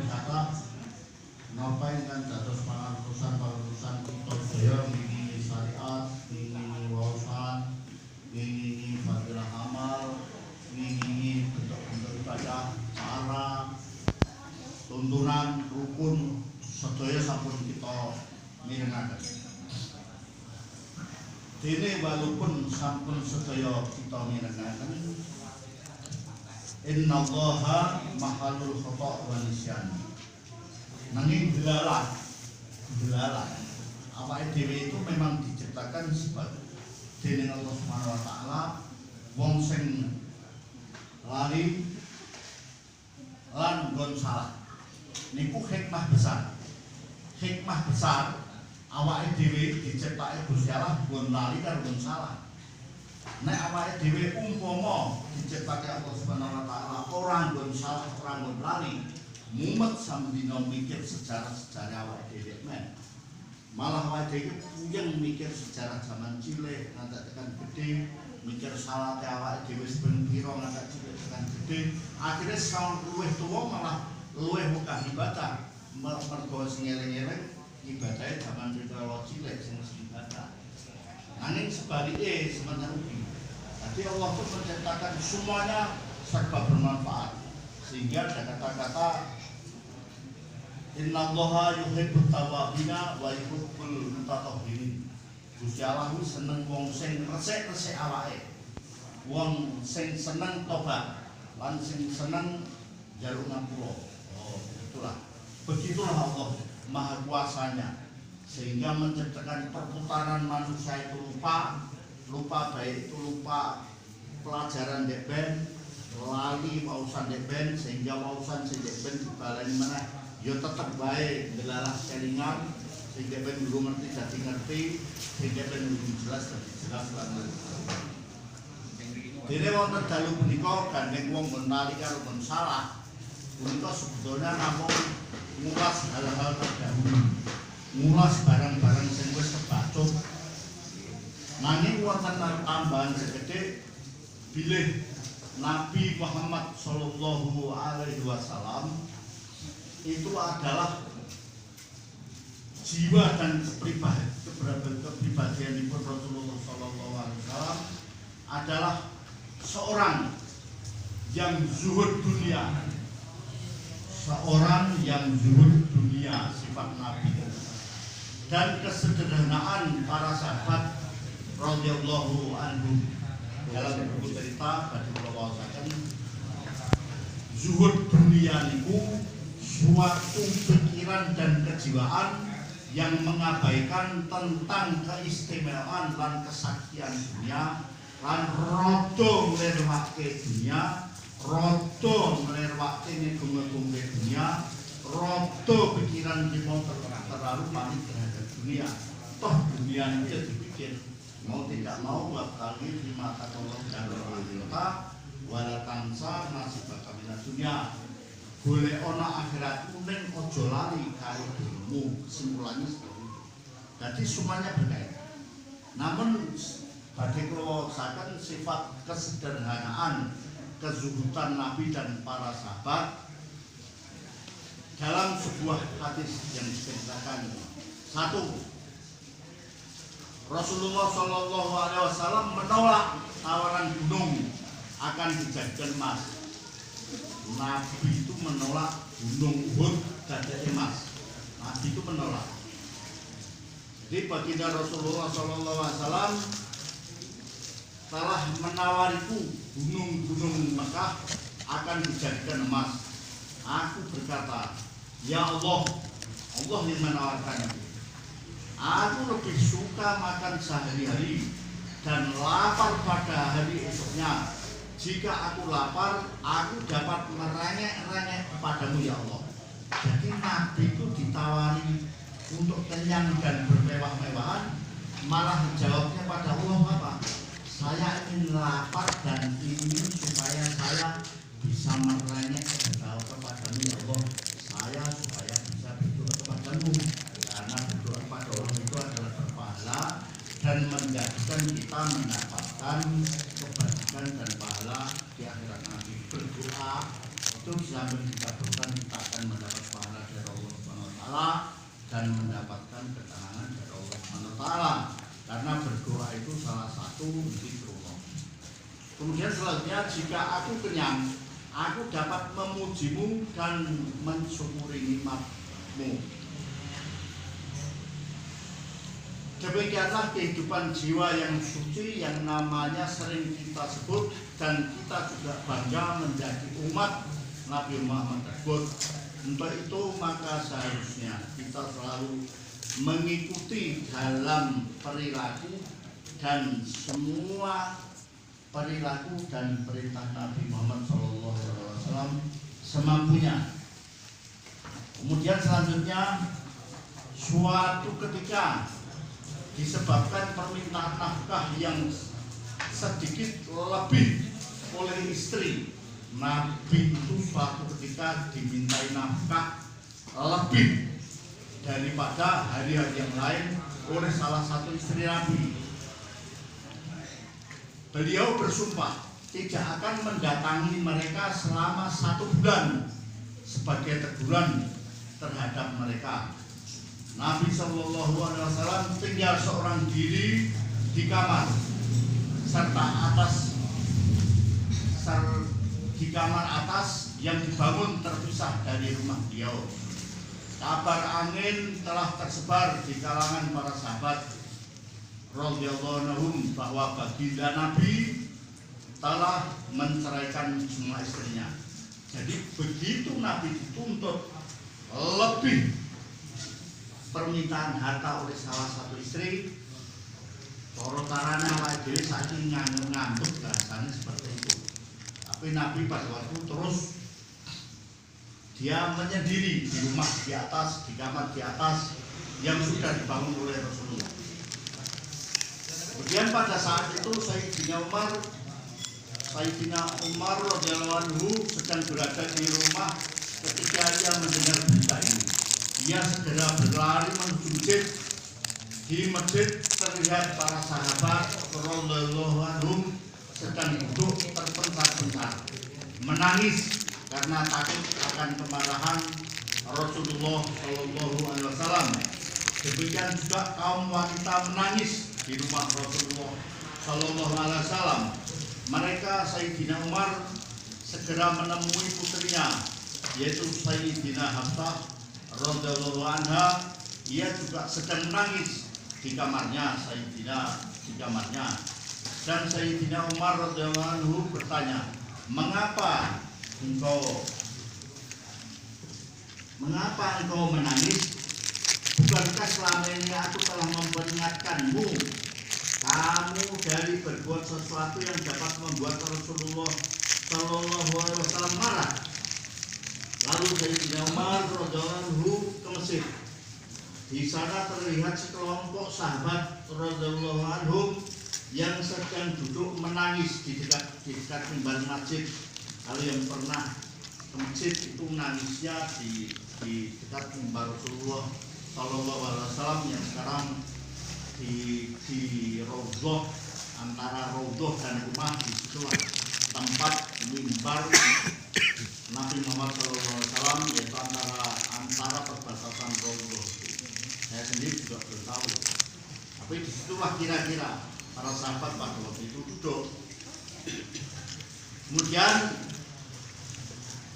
kata napa ingkang dados pangarusan kita sedaya ngingi syariat, ngingi wawasan, ngingi fadilah amal, ngingi bentuk-bentuk ibadah, cara, tuntunan, rukun sedaya sampun kita mirengaken. Dene walaupun sampun sedaya kita mirengaken, innallaha mahalul khata' wa nisyan. Nanging delalah awake dhewe itu memang diciptakan sebagai dening Allah Subhanahu wa taala wong sing lali lan nggon salah. Niku hikmah besar awake dhewe diciptake Gusti Allah nggon lali karo nggon salah. Nek awake dhewe umpama diciptake Allah Subhanahu wa taala ora nggon salah, ora nggon lali, mumet sambina mikir sejarah awake dhewe men. Malah awake dhewe puyeng mikir sejarah zaman cilik nganti tekan gedhe, mikir salate awake dhewe ben pira nganti cilik tekan gedhe. Akhire saung luwih tuwa malah luwih muka ibadah. Mergo sing eling-eling ibadahe zaman cilik sing mesti ibadah. Nanging sebaliknya sementara ugi. Jadi Allah pun menciptakan semuanya serba bermanfaat. Sehingga ada kata-kata innallaha yuhibbut tawwabina wa yuhibbul mutatahhirin. Gusti Allah ku seneng wong sing resik-resik awake. Wong sing seneng tobat lan sing seneng njaluk ngapura. Oh, itulah. Begitulah Allah Maha Kuasanya. Sehingga menciptakan perputaran manusia itu lupa baik itu lupa pelajaran deben, lali wawasan deben, sehingga wawasan si deben dibaleni meneh ya tetap baik delalah kelingan sehingga ben belum ngerti sehingga ben belum jelas lan dene wonten dalu punika gandeng wong menali karo men salah punika sebetulnya namung ngulas hal-hal terdahulu, ngulas barang-barang sing wis kebacut. Nanging wonten tambahan segede bilih Nabi Muhammad sallallahu alaihi wasallam itu adalah jiwa dan kepribadian Rasulullah sallallahu alaihi wasallam adalah seorang yang zuhud dunia. Seorang yang zuhud dunia sifat Nabi dan kesederhanaan para sahabat radhiyallahu anhum. Dalam buku cerita bagi bawasaken zuhud dunia niku suatu pikiran dan kejiwaan yang mengabaikan tentang keistimewaan dan kesaktian dunia lan rodo nglirwake dunia, rodo nglirwake ngegung-egungke dunia, rodo pikiran kita terlalu panik terhadap dunia. Toh dunia itu ya dipikir mau tidak mau buat kali di mata Allah dan kita wala tansa nasibaka minad dunya. Boleh ana akhirat kuning ojo lali karo dirimu. Kesimpulannya seperti itu. Jadi semuanya berkaitan. Namun badhe kula wasaken sifat kesederhanaan, kezuhudan Nabi dan para sahabat dalam sebuah hadis yang diceritakan. Satu, Rasulullah Shallallahu Alaihi Wasallam menolak tawaran gunung akan dijadikan emas. Nabi itu menolak gunung Uhud jadi emas. Nabi itu menolak. Jadi baginda Rasulullah Shallallahu Alaihi Wasallam telah menawariku gunung-gunung Mekah akan dijadikan emas. Aku berkata, ya Allah, Allah yang menawarkannya. Aku lebih suka makan sehari-hari dan lapar pada hari esoknya. Jika aku lapar, aku dapat merengek-rengek kepadamu ya Allah. Jadi Nabi itu ditawari untuk kenyang dan bermewah-mewahan, malah jawabnya pada Allah apa? Saya ingin lapar dan ingin supaya saya bisa merengek kepadamu ya Allah. Saya supaya bisa berdoa kepadamu, karena berdoa kepada Allah itu adalah berpahala dan menjadikan kita mendapatkan kebaikan dan pahala di akhirat nanti. Berdoa itu sambil kita berdoa kita akan mendapat pahala. doa dan mendapatkan ketenangan dari Allah Subhanahu wa taala. Karena berdoa itu salah satu zikrullah. Kemudian selanjutnya, jika aku kenyang, aku dapat memujimu dan mensyukuri nikmatmu. Demikianlah kehidupan jiwa yang suci yang namanya sering kita sebut dan kita juga bangga menjadi umat Nabi Muhammad tersebut. Untuk itu maka seharusnya kita selalu mengikuti dalam perilaku dan semua perilaku dan perintah Nabi Muhammad SAW semampunya. Kemudian selanjutnya, suatu ketika disebabkan permintaan nafkah yang sedikit lebih oleh istri, Nabi itu suatu ketika dimintai nafkah lebih daripada hari-hari yang lain oleh salah satu istri Nabi. Beliau bersumpah tidak akan mendatangi mereka selama 1 bulan sebagai teguran terhadap mereka. Nabi SAW tinggal seorang diri di kamar di kamar atas yang dibangun terpisah dari rumah beliau. Kabar angin telah tersebar di kalangan para sahabat radhiyallahu anhum bahwa baginda Nabi telah menceraikan semua istrinya. Jadi begitu Nabi dituntut lebih permintaan harta oleh salah satu istri, torotarana lagi saking ngambek bahasanya seperti itu. Tapi Nabi pada waktu terus dia menyendiri di rumah di atas, di kamar di atas yang sudah dibangun oleh Rasulullah. Kemudian pada saat itu Sayyidina Umar radhiyallahu anhu sedang berada di rumah ketika dia mendengar berita ini. Dia segera berlari menuju masjid. Di masjid terlihat para sahabat radhiyallahu anhum sedang duduk terpencar-pencar, menangis karena takut akan kemarahan Rasulullah SAW. Demikian juga kaum wanita menangis di rumah Rasulullah SAW. Mereka Sayyidina Umar segera menemui putrinya, yaitu Sayyidina Hafsah radhiyallahu anha. Ia juga sedang menangis di kamarnya, dan Sayyidina Umar radhiyallahu anhu bertanya, mengapa engkau menangis? Bukankah selama ini aku telah memperingatkanmu kamu dari berbuat sesuatu yang dapat membuat Rasulullah Shallallahu Alaihi Wasallam marah? Lalu Sayyidina Umar radhiyallahu anhu ke Mesir. Di sana terlihat sekelompok sahabat radhiyallahu anhum yang sedang duduk menangis di dekat mimbar masjid. Kalau yang pernah ke masjid itu nangisnya di dekat mimbar Rasulullah Shallallahu Alaihi Wasallam yang sekarang di Raudhah, antara Raudhah dan rumah, di situlah tempat mimbar Nabi Muhammad SAW, yaitu antara perbatasan Raudhah. Saya sendiri juga belum tahu, tapi disitulah kira-kira para sahabat pada waktu itu duduk. Kemudian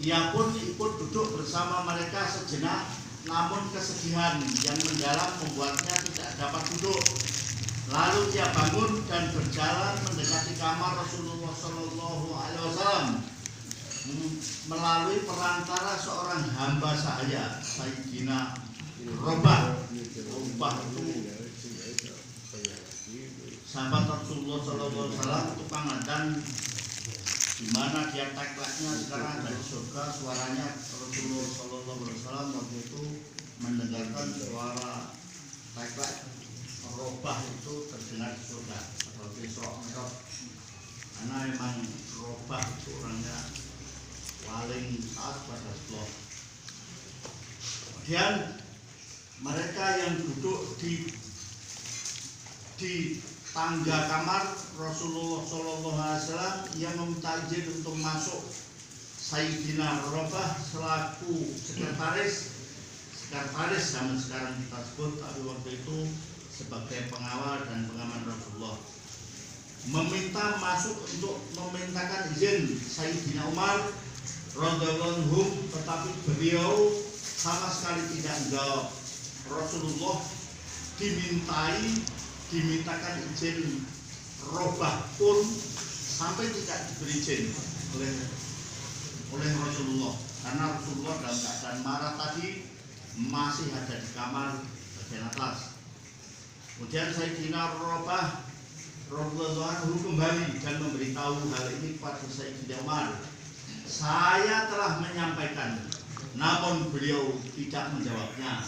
ia pun ikut duduk bersama mereka sejenak, namun kesedihan yang mendalam membuatnya tidak dapat duduk. Lalu ia bangun dan berjalan mendekati kamar Rasulullah SAW melalui perantara seorang hamba sahaya, Sayyidina Robah itu sahabat Rasulullah SAW, tukang ladang, di mana dia taklaknya sekarang dari surga. Suaranya Rasulullah SAW waktu itu mendengarkan suara taklak Robah itu terdengar di surga seperti Isra Mi'raj, karena memang Robah itu orangnya paling taat pada Allah. Kemudian mereka yang duduk di tangga kamar Rasulullah SAW yang meminta izin untuk masuk. Sayyidina Robah selaku sekretaris sekretaris zaman sekarang kita sebut, tapi waktu itu sebagai pengawal dan pengaman Rasulullah, meminta masuk untuk memintakan izin Sayyidina Umar radhiyallahu anhu, tetapi beliau sama sekali tidak menjawab. Rasulullah dimintakan izin robah pun sampai tidak diberi izin oleh Rasulullah, karena Rasulullah dalam keadaan marah tadi masih ada di kamar bagian atas. Kemudian Sayyidina Robah radhiyallahu anhu kembali dan memberitahu hal ini kepada Sayyidina Umar. Saya telah menyampaikan, namun beliau tidak menjawabnya.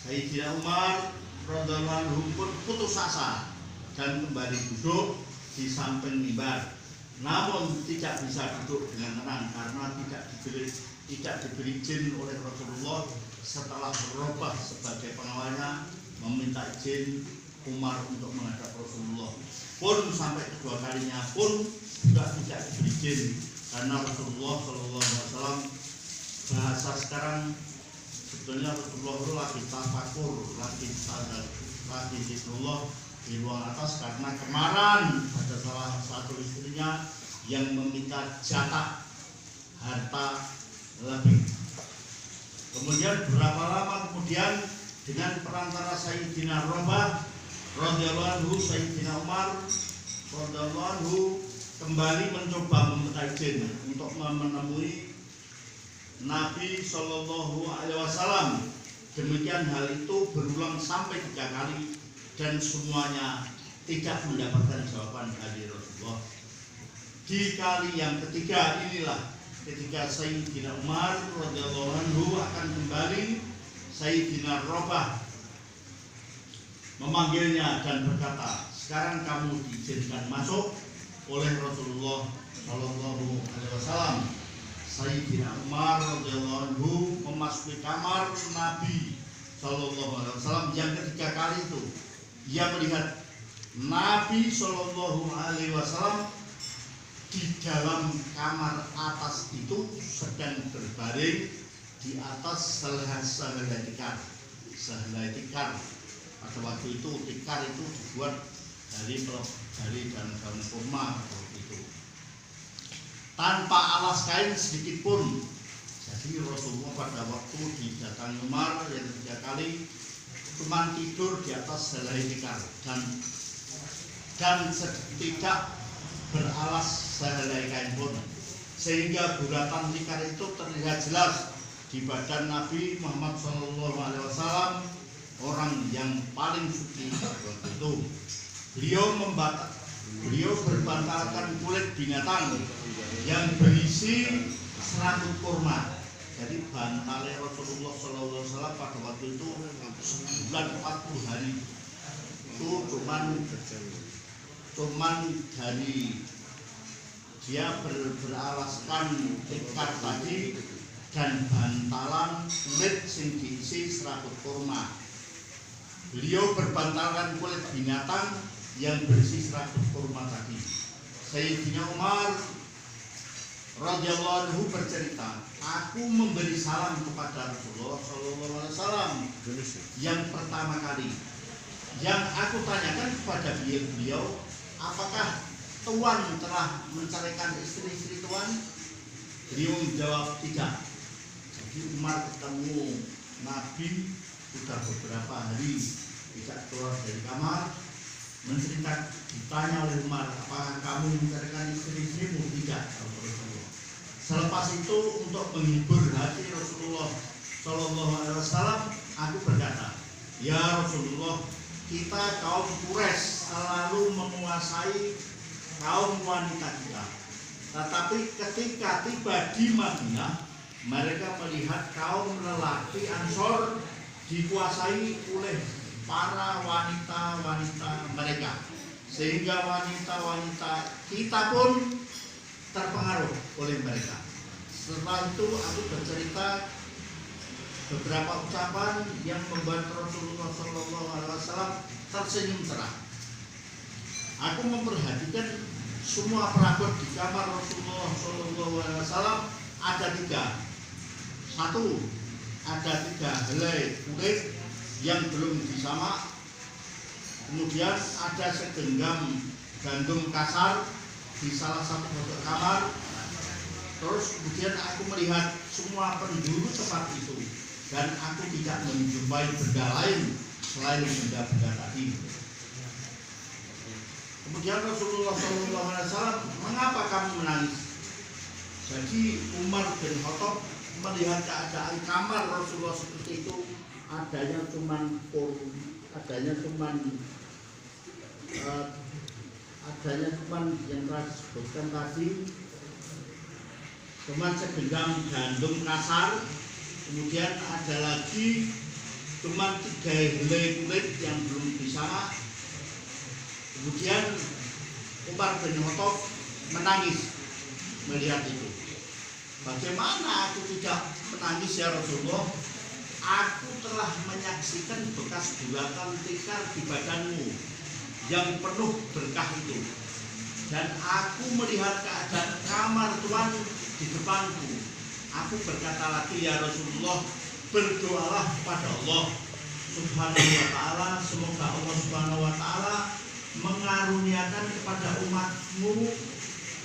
Sayyidina Umar radhiyallahu anhu pun putus asa dan kembali duduk di samping mimbar. Namun tidak bisa duduk dengan tenang karena tidak diberi izin oleh Rasulullah setelah Robah sebagai pengawalnya meminta izin Umar untuk menghadap Rasulullah. Pun sampai kedua kalinya pun juga tidak diberi izin karena Rasulullah SAW, bahasa sekarang sebetulnya Rasulullah itu lagi tafakur, lagi zikrullah di ruang atas karena kemarin ada salah satu istrinya yang meminta jatah harta lebih. Kemudian berapa lama kemudian dengan perantara Sayyidina Robah radhiyallahu anhu, Sayyidina Umar radhiyallahu anhu kembali mencoba meminta izin untuk menemui Nabi Shallallahu Alaihi Wasallam. Demikian hal itu berulang sampai 3 kali dan semuanya tidak mendapatkan jawaban dari Rasulullah. Di kali yang ketiga inilah ketika Sayyidina Umar radhiyallahu anhu akan kembali, Sayyidina Robah memanggilnya dan berkata, sekarang kamu diizinkan masuk oleh Rasulullah Shallallahu Alaihi Wasallam. Sayyidina Umar radhiyallahu anhu memasuki kamar Nabi Shallallahu Alaihi Wasallam yang ketiga kali itu. Ia melihat Nabi Shallallahu Alaihi Wasallam di dalam kamar atas itu sedang berbaring di atas sehelai tikar. Pada waktu itu tikar itu dibuat dari daun kurma itu, tanpa alas kain sedikit pun. Jadi Rasulullah pada waktu didatangi Umar yang 3 kali cuma tidur di atas helai tikar dan tidak beralas sehelai kain pun, sehingga bulatan tikar itu terlihat jelas di badan Nabi Muhammad SAW, orang yang paling suci waktu itu. Beliau berbantalkan kulit binatang yang berisi serabut kurma. Jadi bantalnya Rasulullah SAW pada waktu itu sebulan 40 hari itu cuman dari dia beralaskan tikar tadi dan bantalan kulit sing diisi serabut kurma. Beliau berbantalkan kulit binatang yang berisi serabut kurma tadi. Sayyidina Umar radhiyallahu anhu bercerita, aku memberi salam kepada Rasulullah Shallallahu Alaihi Wasallam yang pertama kali. Yang aku tanyakan kepada beliau, apakah Tuan telah menceraikan istri-istri Tuan? Beliau menjawab tidak. Jadi Umar ketemu Nabi sudah beberapa hari tidak keluar dari kamar, ditanya oleh Umar, apakah kamu menceraikan istri-istrimu? Tidak. Selepas itu untuk menghibur hati Rasulullah Shallallahu Alaihi Wasallam, aku berkata, ya Rasulullah, kita kaum Quraisy selalu menguasai kaum wanita kita. Tetapi ketika tiba di Madinah, mereka melihat kaum lelaki Ansor dikuasai oleh para wanita-wanita mereka, sehingga wanita-wanita kita pun terpengaruh oleh mereka. Setelah itu aku bercerita beberapa ucapan yang membuat Rasulullah SAW tersenyum cerah. Aku memperhatikan semua perabot di kamar Rasulullah SAW ada 3. 1, ada 3 helai kulit yang belum disamak. Kemudian ada segenggam gandum kasar di salah satu pojok kamar. Terus kemudian aku melihat semua penjuru tempat itu, dan aku tidak menjumpai benda lain selain benda-benda tadi. Kemudian Rasulullah SAW, mengapa kamu menangis? Jadi Umar bin Khattab melihat keadaan kamar Rasulullah seperti itu, adanya cuman yang telah disebutkan tadi, cuman segenggam gandum kasar. Kemudian ada lagi cuman 3 helai kulit yang belum disamak. Kemudian Umar bin Khattab menangis melihat itu. Bagaimana aku tidak menangis ya Rasulullah? Aku telah menyaksikan bekas bulatan tikar di badanmu yang penuh berkah itu, dan aku melihat keadaan kamar Tuhan di depanku. Aku berkata lagi, ya Rasulullah, berdoalah kepada Allah Subhanahu wa ta'ala, semoga Allah Subhanahu wa ta'ala mengaruniakan kepada umatmu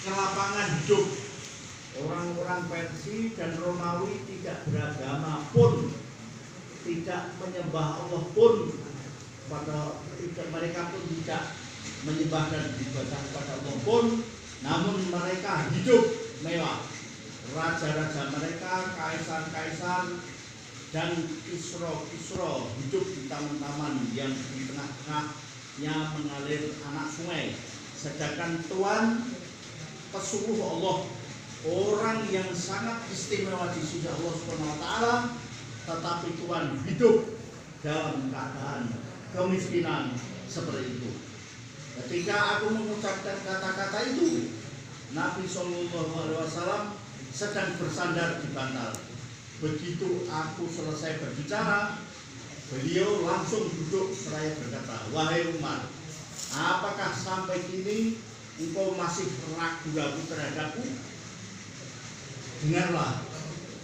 kelapangan hidup. Orang-orang Persia dan Romawi tidak beragama pun, tidak menyembah Allah pun, mereka pun tidak menyembah dan beribadah kepada Allah pun, namun mereka hidup mewah. Raja-raja mereka, kaisar-kaisar dan isro hidup di taman-taman yang di tengah-tengahnya mengalir anak sungai. Sedangkan Tuhan pesuruh Allah, orang yang sangat istimewa di sisi Allah Subhanahu wa ta'ala, tetapi Tuhan hidup dalam keadaan kemiskinan seperti itu. Ketika aku mengucapkan kata-kata itu, Nabi SAW sedang bersandar di bantal. Begitu aku selesai berbicara, beliau langsung duduk seraya berkata, wahai Umar, apakah sampai kini engkau masih ragu-ragu terhadapku? Dengarlah,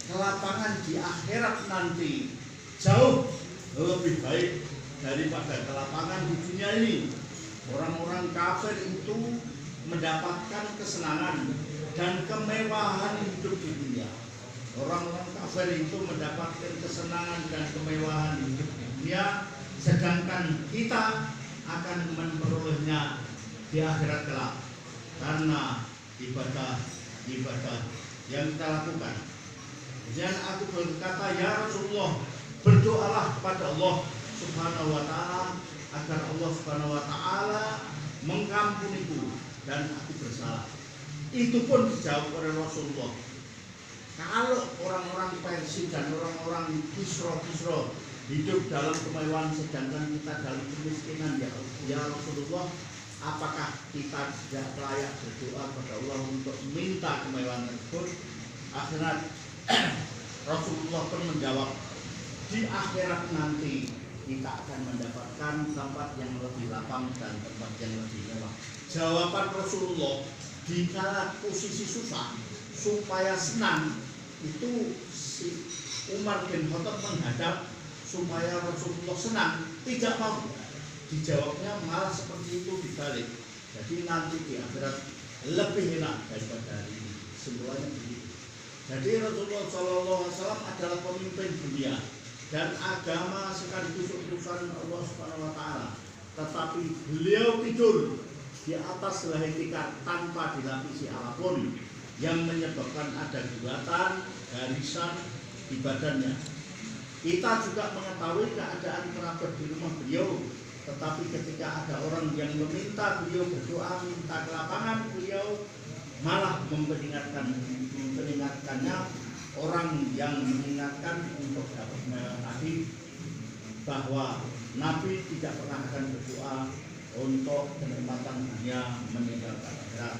kelapangan di akhirat nanti jauh lebih baik daripada kelapangan di dunia ini. Orang-orang kafir itu mendapatkan kesenangan dan kemewahan hidup di dunia. Orang-orang kafir itu mendapatkan kesenangan dan kemewahan hidup di dunia, sedangkan kita akan memperolehnya di akhirat kelak karena ibadah yang kita lakukan. Dan aku berkata, ya Rasulullah, berdoalah kepada Allah Subhanahu wa ta'ala agar Allah Subhanahu wa ta'ala mengampuniku dan aku bersalah. Itu pun dijawab oleh Rasulullah. Kalau orang-orang Persia dan orang-orang Kisra hidup dalam kemewahan sedangkan kita dalam kemiskinan, ya Rasulullah, apakah kita tidak layak berdoa kepada Allah untuk minta kemewahan tersebut? Akhirnya Rasulullah pun menjawab, di akhirat nanti kita akan mendapatkan tempat yang lebih lapang dan tempat yang lebih mewah. Jawaban Rasulullah di kala posisi susah supaya senang, itu si Umar bin Khattab menghadap supaya Rasulullah senang, tidak mau. Dijawabnya malah seperti itu dibalik. Jadi nanti di akhirat lebih enak daripada hari ini. Semuanya begitu. Jadi Rasulullah SAW adalah pemimpin dunia dan agama sekaligus utusan Allah Subhanahu wa ta'ala. Tetapi beliau tidur di atas helai tikar tanpa dilapisi apapun yang menyebabkan ada gulatan, garisan di badannya. Kita juga mengetahui keadaan kerabat di rumah beliau, tetapi ketika ada orang yang meminta beliau berdoa minta kelapangan, beliau malah memperingatkannya, orang yang mengingatkan untuk dapat tadi bahwa Nabi tidak pernah akan berdoa untuk kenikmatan dunia meninggalkan akhirat.